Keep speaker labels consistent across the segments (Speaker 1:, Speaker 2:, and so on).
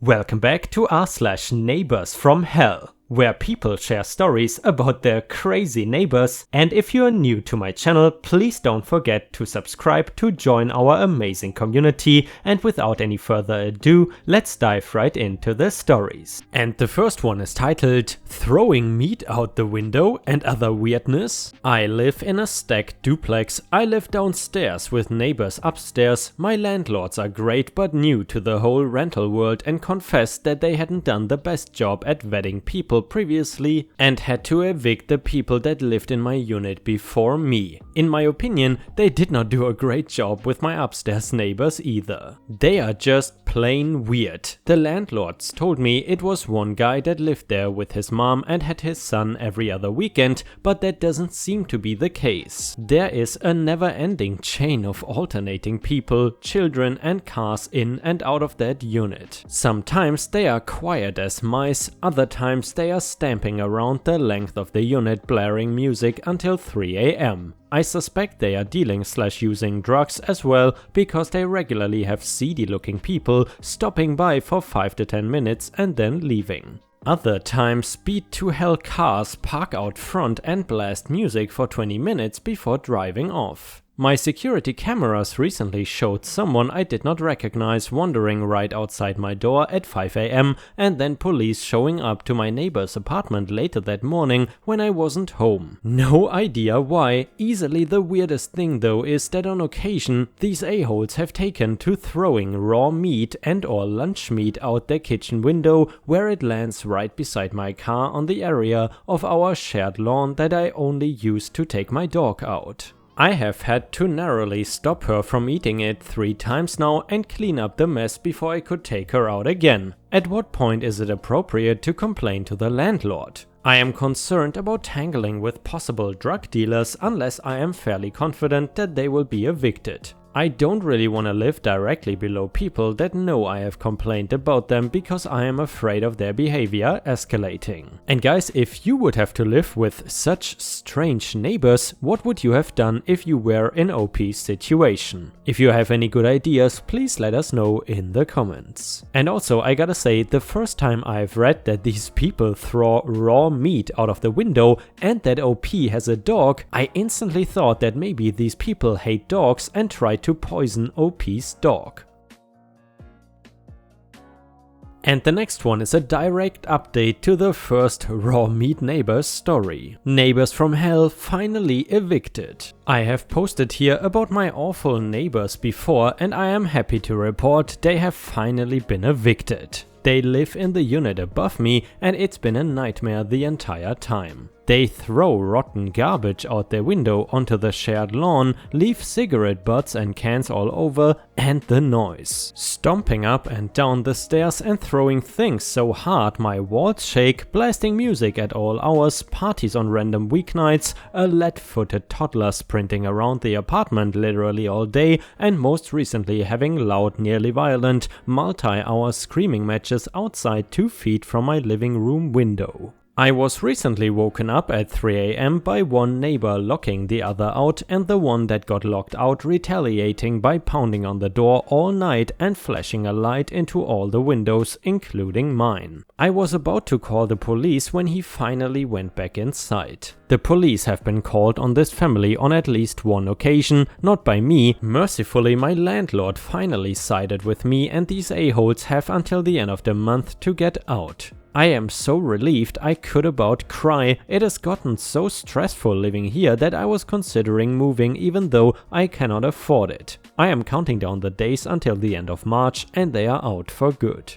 Speaker 1: Welcome back to r/Neighbors from Hell, where people share stories about their crazy neighbors. And if you are new to my channel, please don't forget to subscribe to join our amazing community. And without any further ado, let's dive right into the stories. And the first one is titled Throwing Meat Out the Window and Other Weirdness. I live in a stacked duplex. I live downstairs with neighbors upstairs. My landlords are great but new to the whole rental world and confessed that they hadn't done the best job at vetting people previously and had to evict the people that lived in my unit before me. In my opinion, they did not do a great job with my upstairs neighbors either. They are just plain weird. The landlords told me it was one guy that lived there with his mom and had his son every other weekend, but that doesn't seem to be the case. There is a never-ending chain of alternating people, children and cars in and out of that unit. Sometimes they are quiet as mice, other times they are stamping around the length of the unit blaring music until 3 AM. I suspect they are dealing/using drugs as well, because they regularly have seedy looking people stopping by for 5 to 10 minutes and then leaving. Other times speed to hell cars park out front and blast music for 20 minutes before driving off. My security cameras recently showed someone I did not recognize wandering right outside my door at 5 AM and then police showing up to my neighbor's apartment later that morning when I wasn't home. No idea why. Easily the weirdest thing though is that on occasion these a-holes have taken to throwing raw meat and or lunch meat out their kitchen window, where it lands right beside my car on the area of our shared lawn that I only use to take my dog out. I have had to narrowly stop her from eating it 3 times now and clean up the mess before I could take her out again. At what point is it appropriate to complain to the landlord? I am concerned about tangling with possible drug dealers unless I am fairly confident that they will be evicted. I don't really want to live directly below people that know I have complained about them because I am afraid of their behavior escalating. And guys, if you would have to live with such strange neighbors, what would you have done if you were in OP's situation? If you have any good ideas, please let us know in the comments. And also, I gotta say, the first time I've read that these people throw raw meat out of the window and that OP has a dog, I instantly thought that maybe these people hate dogs and try to poison OP's dog. And the next one is a direct update to the first raw meat neighbors story. Neighbors from Hell finally evicted. I have posted here about my awful neighbors before, and I am happy to report they have finally been evicted. They live in the unit above me and it's been a nightmare the entire time. They throw rotten garbage out their window onto the shared lawn, leave cigarette butts and cans all over, and the noise. Stomping up and down the stairs and throwing things so hard my walls shake, blasting music at all hours, parties on random weeknights, a lead-footed toddler sprinting around the apartment literally all day, and most recently having loud, nearly violent, multi-hour screaming matches outside 2 feet from my living room window. I was recently woken up at 3 AM by one neighbor locking the other out and the one that got locked out retaliating by pounding on the door all night and flashing a light into all the windows, including mine. I was about to call the police when he finally went back inside. The police have been called on this family on at least one occasion, not by me. Mercifully, my landlord finally sided with me and these a-holes have until the end of the month to get out. I am so relieved I could about cry. It has gotten so stressful living here that I was considering moving even though I cannot afford it. I am counting down the days until the end of March and they are out for good.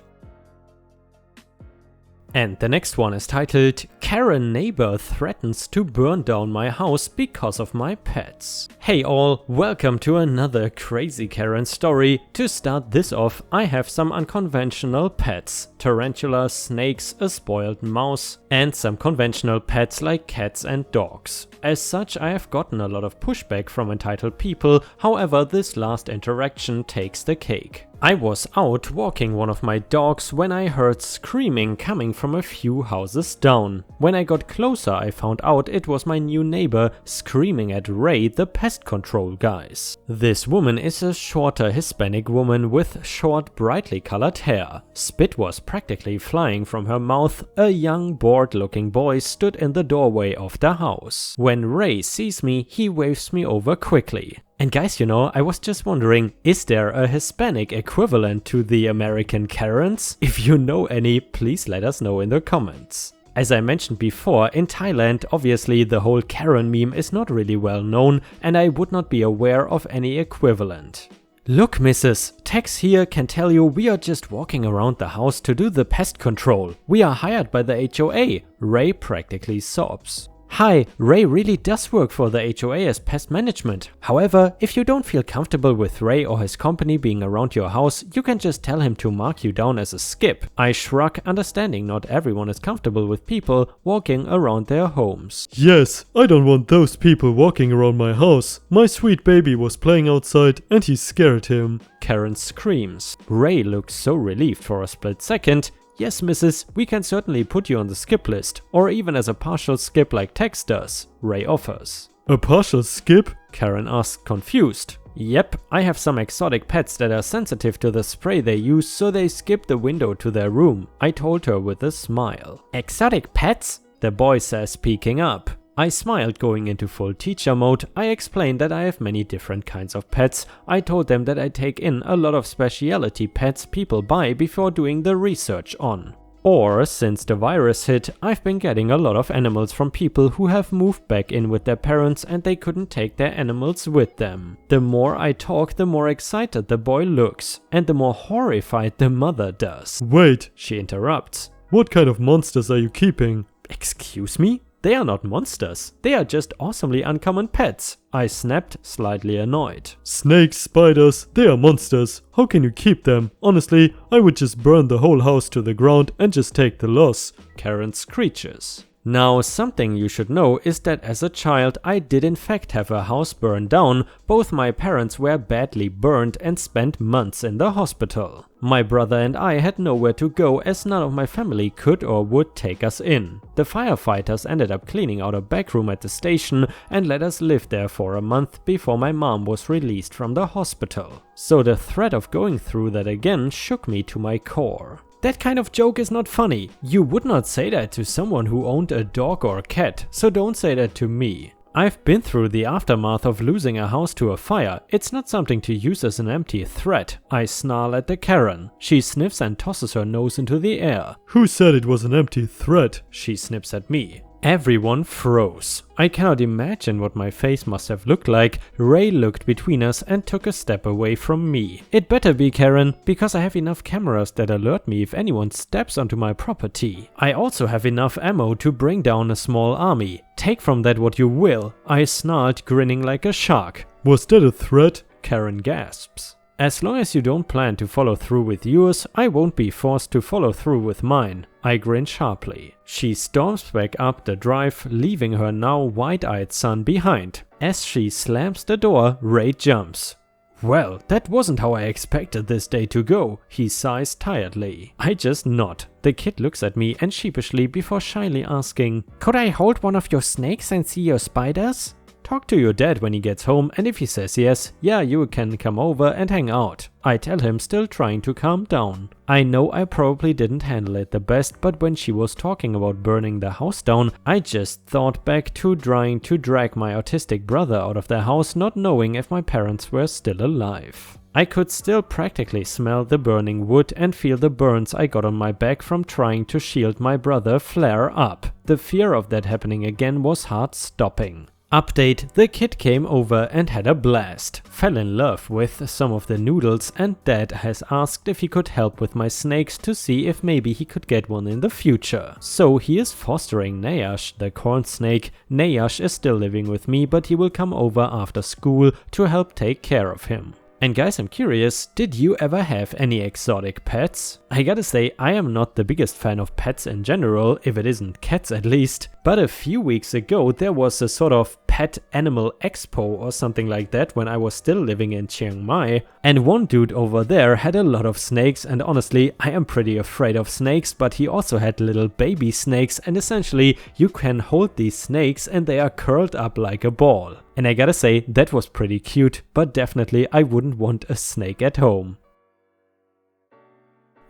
Speaker 1: And the next one is titled Karen Neighbor Threatens to Burn Down My House Because of My Pets. Hey all, welcome to another crazy Karen story. To start this off, I have some unconventional pets. Tarantulas, snakes, a spoiled mouse, and some conventional pets like cats and dogs. As such, I have gotten a lot of pushback from entitled people, however this last interaction takes the cake. I was out walking one of my dogs when I heard screaming coming from a few houses down. When I got closer, I found out it was my new neighbor screaming at Ray, the pest control guys. This woman is a shorter Hispanic woman with short, brightly colored hair. Spit was practically flying from her mouth. A young, bored-looking boy stood in the doorway of the house. When Ray sees me, he waves me over quickly. And guys, I was just wondering, is there a Hispanic equivalent to the American Karens? If you know any, please let us know in the comments. As I mentioned before, in Thailand, obviously the whole Karen meme is not really well known, and I would not be aware of any equivalent. Look, Mrs. Tex here can tell you we are just walking around the house to do the pest control. We are hired by the HOA. Ray practically sobs. Hi, Ray really does work for the HOA as pest management. However, if you don't feel comfortable with Ray or his company being around your house, you can just tell him to mark you down as a skip. I shrug, understanding not everyone is comfortable with people walking around their homes.
Speaker 2: Yes, I don't want those people walking around my house. My sweet baby was playing outside and he scared him.
Speaker 1: Karen screams. Ray looks so relieved for a split second. Yes, Mrs., we can certainly put you on the skip list, or even as a partial skip like Tex does, Ray offers.
Speaker 2: A partial skip?
Speaker 1: Karen asks, confused. Yep, I have some exotic pets that are sensitive to the spray they use, so they skip the window to their room, I told her with a smile. Exotic pets? The boy says, peeking up. I smiled, going into full teacher mode. I explained that I have many different kinds of pets. I told them that I take in a lot of specialty pets people buy before doing the research on. Or, since the virus hit, I've been getting a lot of animals from people who have moved back in with their parents and they couldn't take their animals with them. The more I talk, the more excited the boy looks, and the more horrified the mother does.
Speaker 2: Wait,
Speaker 1: she interrupts.
Speaker 2: What kind of monsters are you keeping?
Speaker 1: Excuse me? They are not monsters. They are just awesomely uncommon pets. I snapped, slightly annoyed.
Speaker 2: Snakes, spiders, they are monsters. How can you keep them? Honestly, I would just burn the whole house to the ground and just take the loss.
Speaker 1: Karen screeches. Now, something you should know is that as a child I did in fact have a house burned down. Both my parents were badly burned and spent months in the hospital. My brother and I had nowhere to go as none of my family could or would take us in. The firefighters ended up cleaning out a back room at the station and let us live there for a month before my mom was released from the hospital. So the threat of going through that again shook me to my core. That kind of joke is not funny. You would not say that to someone who owned a dog or a cat, so don't say that to me. I've been through the aftermath of losing a house to a fire. It's not something to use as an empty threat. I snarl at the Karen. She sniffs and tosses her nose into the air.
Speaker 2: Who said it was an empty threat?
Speaker 1: She snips at me. Everyone froze. I cannot imagine what my face must have looked like. Ray looked between us and took a step away from me. It better be, Karen, because I have enough cameras that alert me if anyone steps onto my property. I also have enough ammo to bring down a small army. Take from that what you will. I snarled, grinning like a shark.
Speaker 2: Was that a threat?
Speaker 1: Karen gasps. As long as you don't plan to follow through with yours, I won't be forced to follow through with mine. I grin sharply. She storms back up the drive, leaving her now wide-eyed son behind. As she slams the door, Ray jumps. Well, that wasn't how I expected this day to go, he sighs tiredly. I just nod. The kid looks at me and sheepishly before shyly asking, "Could I hold one of your snakes and see your spiders?" Talk to your dad when he gets home, and if he says yes, yeah, you can come over and hang out. I tell him, still trying to calm down. I know I probably didn't handle it the best, but when she was talking about burning the house down, I just thought back to trying to drag my autistic brother out of the house, not knowing if my parents were still alive. I could still practically smell the burning wood and feel the burns I got on my back from trying to shield my brother flare up. The fear of that happening again was hard stopping. Update: the kid came over and had a blast. Fell in love with some of the noodles, and dad has asked if he could help with my snakes to see if maybe he could get one in the future. So he is fostering Nayash, the corn snake. Nayash is still living with me, but he will come over after school to help take care of him. And guys, I'm curious, did you ever have any exotic pets? I gotta say, I am not the biggest fan of pets in general, if it isn't cats at least, but a few weeks ago there was a sort of pet Pet Animal Expo or something like that when I was still living in Chiang Mai. And one dude over there had a lot of snakes, and honestly, I am pretty afraid of snakes, but he also had little baby snakes, and essentially you can hold these snakes and they are curled up like a ball. And I gotta say, that was pretty cute, but definitely I wouldn't want a snake at home.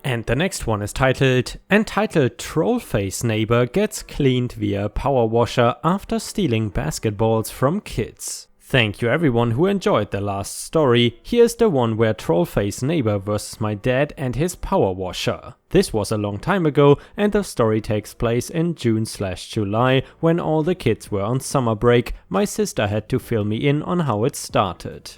Speaker 1: And the next one is entitled Trollface Neighbor Gets Cleaned Via Power Washer After Stealing Basketballs from Kids. Thank you everyone who enjoyed the last story. Here's the one where Trollface Neighbor versus my dad and his power washer. This was a long time ago, and the story takes place in June/July when all the kids were on summer break. My sister had to fill me in on how it started.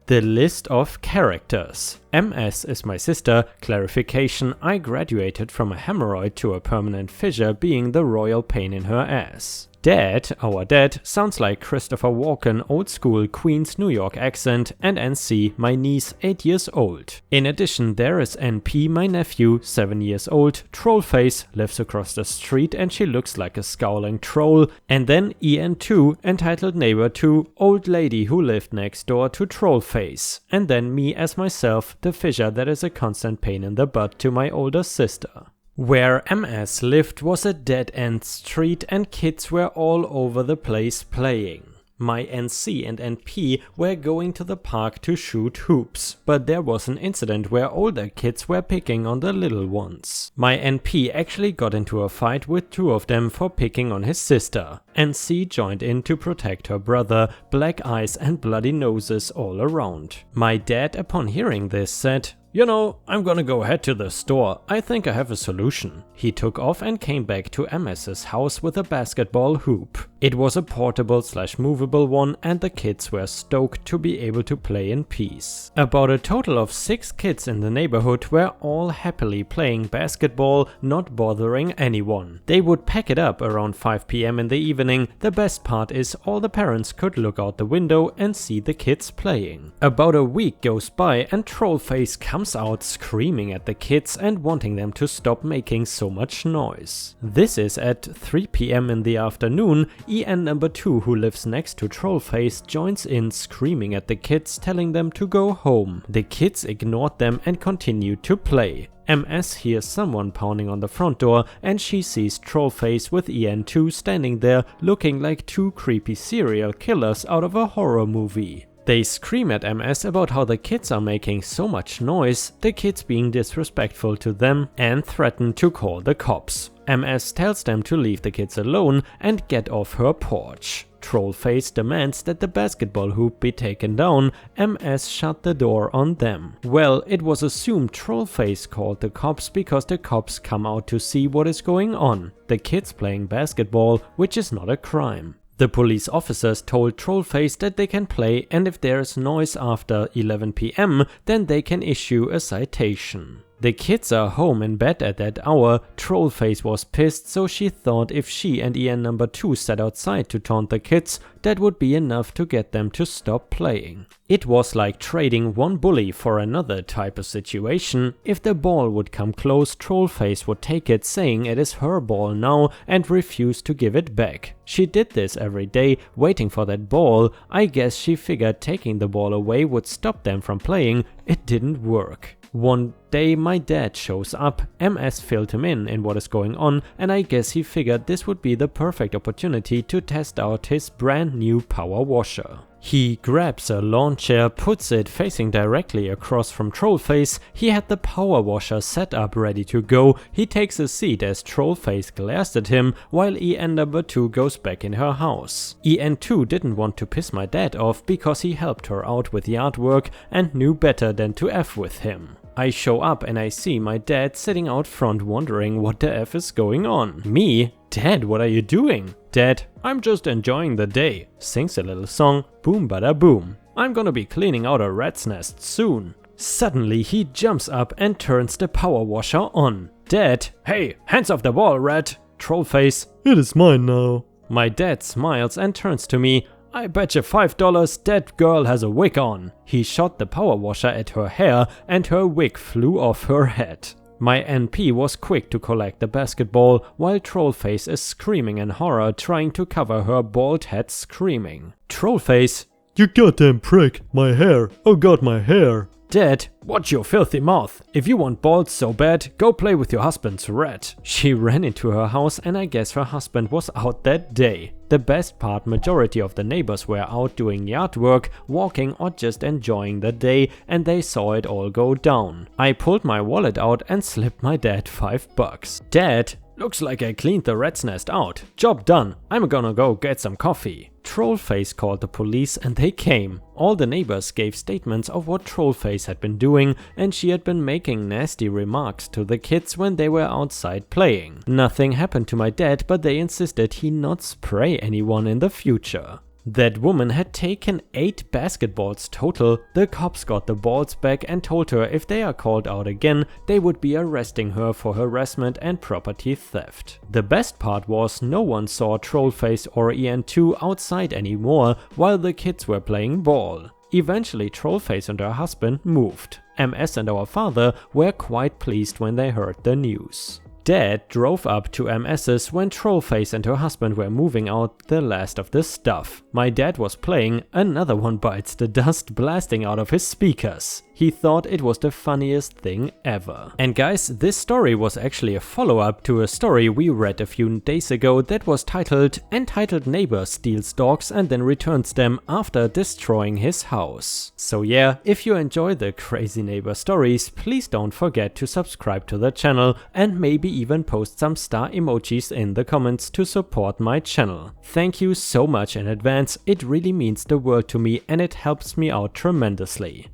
Speaker 1: The list of characters. MS is my sister. Clarification: I graduated from a hemorrhoid to a permanent fissure, being the royal pain in her ass. Dad, our dad, sounds like Christopher Walken, old school Queens, New York accent, and NC, my niece, 8 years old. In addition, there is NP, my nephew, 7 years old. Trollface lives across the street and she looks like a scowling troll. And then EN2, entitled Neighbor 2, old lady who lived next door to Trollface. And then me as myself, the fissure that is a constant pain in the butt to my older sister. Where MS lived was a dead-end street and kids were all over the place playing. My NC and NP were going to the park to shoot hoops, but there was an incident where older kids were picking on the little ones. My NP actually got into a fight with 2 of them for picking on his sister. NC joined in to protect her brother, black eyes and bloody noses all around. My dad, upon hearing this, said, "You know, I'm gonna go head to the store. I think I have a solution." He took off and came back to MS's house with a basketball hoop. It was a portable/movable one and the kids were stoked to be able to play in peace. About a total of 6 kids in the neighborhood were all happily playing basketball, not bothering anyone. They would pack it up around 5 PM in the evening. The best part is all the parents could look out the window and see the kids playing. About a week goes by and Trollface comes out screaming at the kids and wanting them to stop making so much noise. This is at 3 PM in the afternoon. EN number 2, who lives next to Trollface, joins in screaming at the kids, telling them to go home. The kids ignored them and continued to play. MS hears someone pounding on the front door and she sees Trollface with EN2 standing there looking like 2 creepy serial killers out of a horror movie. They scream at MS about how the kids are making so much noise, the kids being disrespectful to them, and threaten to call the cops. MS tells them to leave the kids alone and get off her porch. Trollface demands that the basketball hoop be taken down. MS shut the door on them. Well, it was assumed Trollface called the cops because the cops come out to see what is going on. The kids playing basketball, which is not a crime. The police officers told Trollface that they can play and if there is noise after 11 PM, then they can issue a citation. The kids are home in bed at that hour. Trollface was pissed, so she thought if she and EN number 2 sat outside to taunt the kids, that would be enough to get them to stop playing. It was like trading one bully for another type of situation. If the ball would come close, Trollface would take it, saying it is her ball now, and refuse to give it back. She did this every day, waiting for that ball. I guess she figured taking the ball away would stop them from playing. It didn't work. One day my dad shows up. MS filled him in what is going on, and I guess he figured this would be the perfect opportunity to test out his brand new power washer. He grabs a lawn chair, puts it facing directly across from Trollface. He had the power washer set up ready to go. He takes a seat as Trollface glares at him while EN number 2 goes back in her house. EN2 didn't want to piss my dad off because he helped her out with yard work and knew better than to F with him. I show up and I see my dad sitting out front wondering what the F is going on. Me? Dad, what are you doing? Dad, I'm just enjoying the day. Sings a little song, boom bada boom. I'm gonna be cleaning out a rat's nest soon. Suddenly he jumps up and turns the power washer on. Dad, hey, hands off the wall, rat. Trollface,
Speaker 2: It is mine now.
Speaker 1: My dad smiles and turns to me. I bet you $5 that girl has a wig on. He shot the power washer at her hair and her wig flew off her head. My NP was quick to collect the basketball, while Trollface is screaming in horror trying to cover her bald head screaming. Trollface:
Speaker 2: "You goddamn prick, my hair, oh god my hair."
Speaker 1: Dad: "Watch your filthy mouth. If you want bald so bad, go play with your husband's rat." She ran into her house and I guess her husband was out that day. The best part, majority of the neighbors were out doing yard work, walking or just enjoying the day, and they saw it all go down. I pulled my wallet out and slipped my dad $5. "Dad, looks like I cleaned the rat's nest out. Job done. I'm gonna go get some coffee." Trollface called the police and they came. All the neighbors gave statements of what Trollface had been doing, and she had been making nasty remarks to the kids when they were outside playing. Nothing happened to my dad, but they insisted he not spray anyone in the future. That woman had taken 8 basketballs total. The cops got the balls back and told her if they are called out again, they would be arresting her for harassment and property theft. The best part was no one saw Trollface or EN2 outside anymore while the kids were playing ball. Eventually Trollface and her husband moved. MS and our father were quite pleased when they heard the news. Dad drove up to MS's when Trollface and her husband were moving out the last of the stuff. My dad was playing Another One Bites the Dust blasting out of his speakers. He thought it was the funniest thing ever. And guys, this story was actually a follow-up to a story we read a few days ago that was titled "Entitled Neighbor Steals Dogs and then returns them after destroying his house." So yeah, if you enjoy the crazy neighbor stories, please don't forget to subscribe to the channel and maybe even post some star emojis in the comments to support my channel. Thank you so much in advance, it really means the world to me and it helps me out tremendously.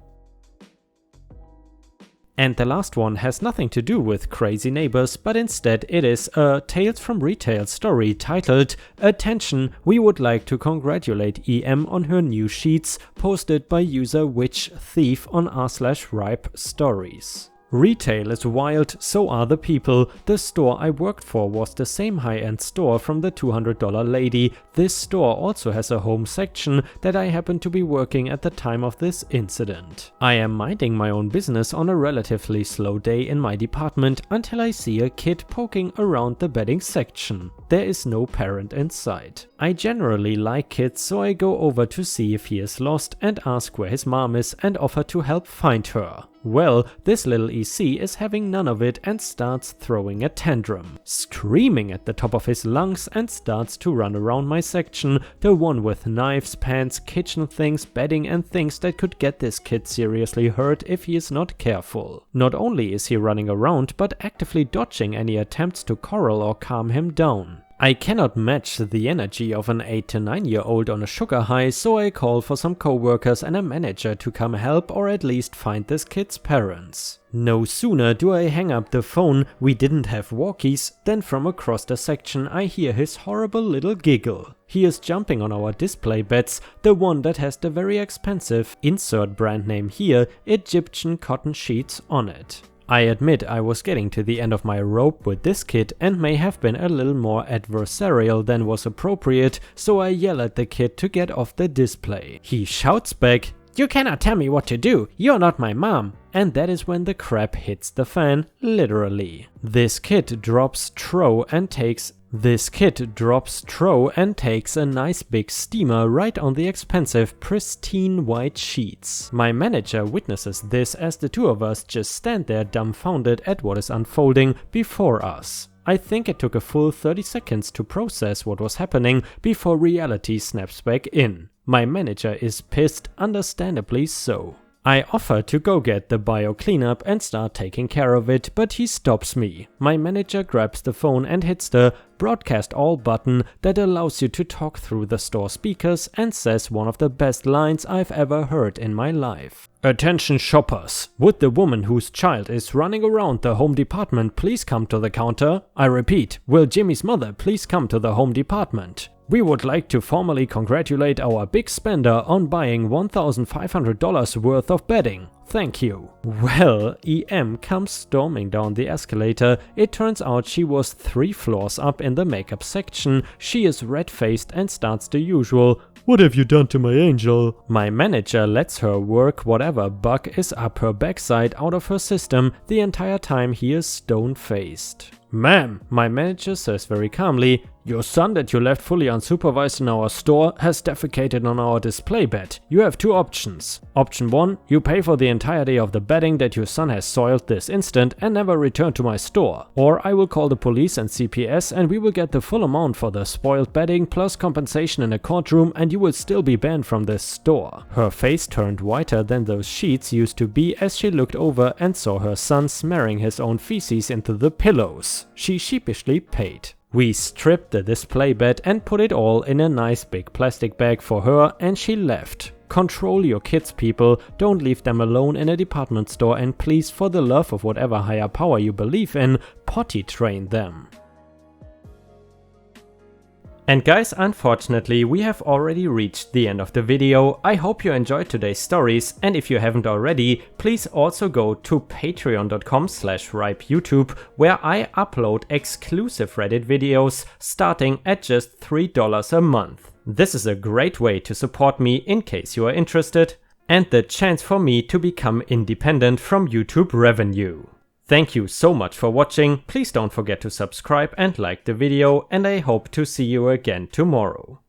Speaker 1: And the last one has nothing to do with crazy neighbors, but instead it is a Tales from Retail story titled "Attention, we would like to congratulate EM on her new sheets," posted by user Witch Thief on r/ripe stories. Retail is wild, so are the people. The store I worked for was the same high-end store from the $200 lady. This store also has a home section that I happened to be working at the time of this incident. I am minding my own business on a relatively slow day in my department until I see a kid poking around the bedding section. There is no parent inside. I generally like kids, so I go over to see if he is lost and ask where his mom is and offer to help find her. Well, this little EC is having none of it and starts throwing a tantrum, screaming at the top of his lungs, and starts to run around my section, the one with knives, pans, kitchen things, bedding and things that could get this kid seriously hurt if he is not careful. Not only is he running around, but actively dodging any attempts to corral or calm him down. I cannot match the energy of an 8 to 9-year-old on a sugar high, so I call for some co-workers and a manager to come help or at least find this kid's parents. No sooner do I hang up the phone, we didn't have walkies, than from across the section I hear his horrible little giggle. He is jumping on our display beds, the one that has the very expensive, insert brand name here, Egyptian cotton sheets on it. I admit I was getting to the end of my rope with this kid and may have been a little more adversarial than was appropriate, so I yell at the kid to get off the display. He shouts back, "You cannot tell me what to do, you're not my mom." And that is when the crap hits the fan, literally. This kid drops Tro and takes a nice big steamer right on the expensive, pristine white sheets. My manager witnesses this as the two of us just stand there dumbfounded at what is unfolding before us. I think it took a full 30 seconds to process what was happening before reality snaps back in. My manager is pissed, understandably so. I offer to go get the bio cleanup and start taking care of it, but he stops me. My manager grabs the phone and hits the broadcast all button that allows you to talk through the store speakers and says one of the best lines I've ever heard in my life. "Attention shoppers, would the woman whose child is running around the home department please come to the counter? I repeat, will Jimmy's mother please come to the home department? We would like to formally congratulate our big spender on buying $1,500 worth of bedding. Thank you. Well, EM comes storming down the escalator. It turns out she was 3 floors up in the makeup section. She is red-faced and starts the usual,
Speaker 2: "What have you done to my angel?"
Speaker 1: My manager lets her work whatever bug is up her backside out of her system. The entire time he is stone-faced. "Ma'am," my manager says very calmly, "your son that you left fully unsupervised in our store has defecated on our display bed. You have 2 options. Option 1, you pay for the entire day of the bedding that your son has soiled this instant and never return to my store. Or I will call the police and CPS and we will get the full amount for the spoiled bedding plus compensation in a courtroom and you will still be banned from this store." Her face turned whiter than those sheets used to be as she looked over and saw her son smearing his own feces into the pillows. She sheepishly paid. We stripped the display bed and put it all in a nice big plastic bag for her and she left. Control your kids, people. Don't leave them alone in a department store and please, for the love of whatever higher power you believe in, potty train them. And guys, unfortunately, we have already reached the end of the video. I hope you enjoyed today's stories, and if you haven't already, please also go to patreon.com/ripeyoutube, where I upload exclusive Reddit videos starting at just $3 a month. This is a great way to support me in case you are interested, and the chance for me to become independent from YouTube revenue. Thank you so much for watching. Please don't forget to subscribe and like the video, and I hope to see you again tomorrow.